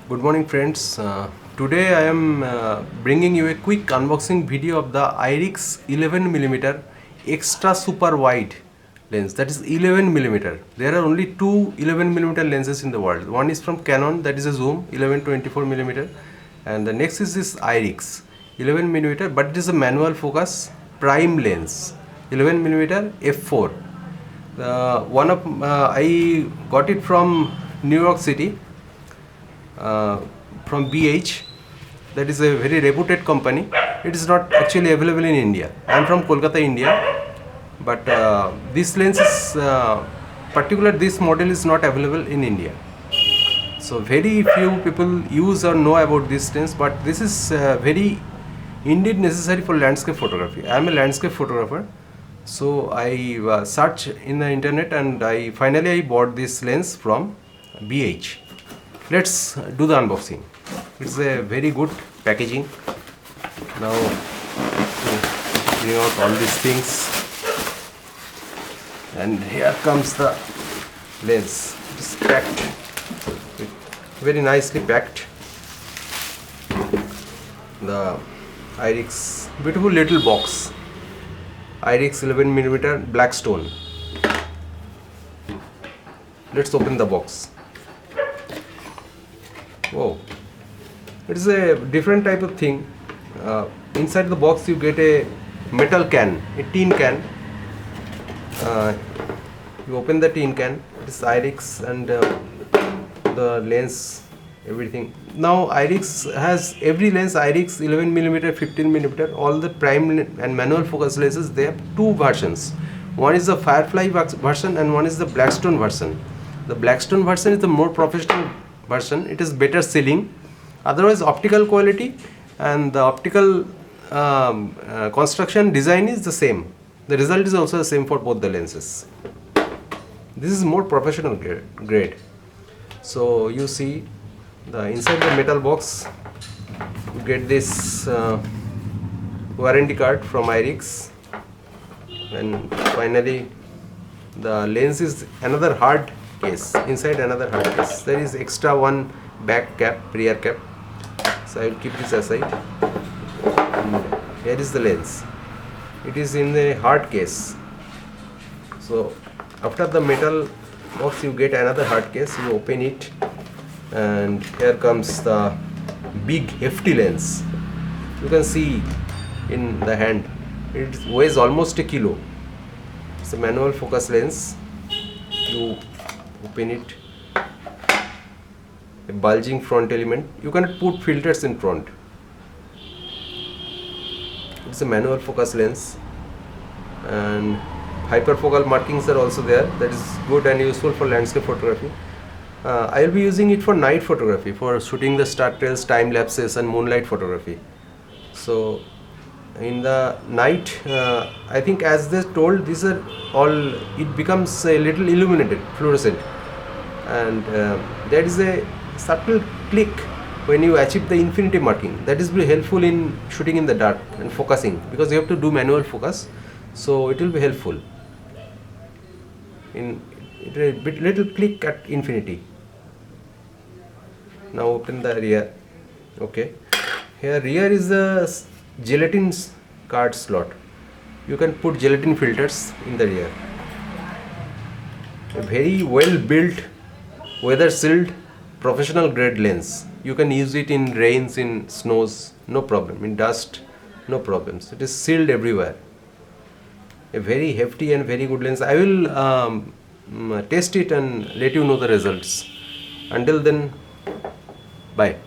Good morning friends. Today I am bringing you a quick unboxing video of the Irix 11mm extra super wide lens, that is 11mm. There are only two 11mm lenses in the world. One is from Canon, that is a zoom 11-24mm, and the next is this Irix 11mm, but it is a manual focus prime lens 11mm f4. I got it from New York City, from BH. That is a very reputed company. It is not actually available in India. I am from Kolkata, India, but this lens is this model is not available in India. So very few people use or know about this lens, but this is very indeed necessary for landscape photography. I am a landscape photographer, so I searched in the internet and I finally bought this lens from BH. Let's do the unboxing. It's a very good packaging. Now to bring out all these things, and here comes the lens. It's packed, very nicely packed. The Irix, beautiful little box. Irix 11mm Blackstone. Let's open the box. Whoa, it is a different type of thing. Inside the box you get a metal can, a tin can. You open the tin can. It is Irix and the lens, everything. Now Irix has every lens, Irix 11mm, 15mm, all the prime and manual focus lenses. They have two versions. One is the Firefly version and one is the Blackstone version. The Blackstone version is the more professional version. It is better selling. Otherwise, optical quality and the optical construction design is the same. The result is also the same for both the lenses. This is more professional grade. So you see, the inside the metal box you get this warranty card from Irix, and finally the lens is another hard case. Inside another hard case, there is extra one back cap, rear cap. So I will keep this aside. And here is the lens. It is in the hard case. So after the metal box you get another hard case. You open it and here comes the big hefty lens. You can see in the hand, it weighs almost a kilo. It's a manual focus lens. You open it, a bulging front element. You can put filters in front. It's a manual focus lens, and hyperfocal markings are also there. That is good and useful for landscape photography. I will be using it for night photography, for shooting the star trails, time lapses and moonlight photography. So in the night, I think as they told, these are all, it becomes a little illuminated, fluorescent, and there is a subtle click when you achieve the infinity marking. That is very helpful in shooting in the dark and focusing, because you have to do manual focus, so it will be helpful in a little click at infinity. Now open the rear. Okay, here rear is the gelatin card slot. You can put gelatin filters in the rear. A very well built, weather sealed, professional grade lens. You can use it in rains, in snows, no problem. In dust, no problems. It is sealed everywhere. A very hefty and very good lens. I will test it and let you know the results. Until then, bye.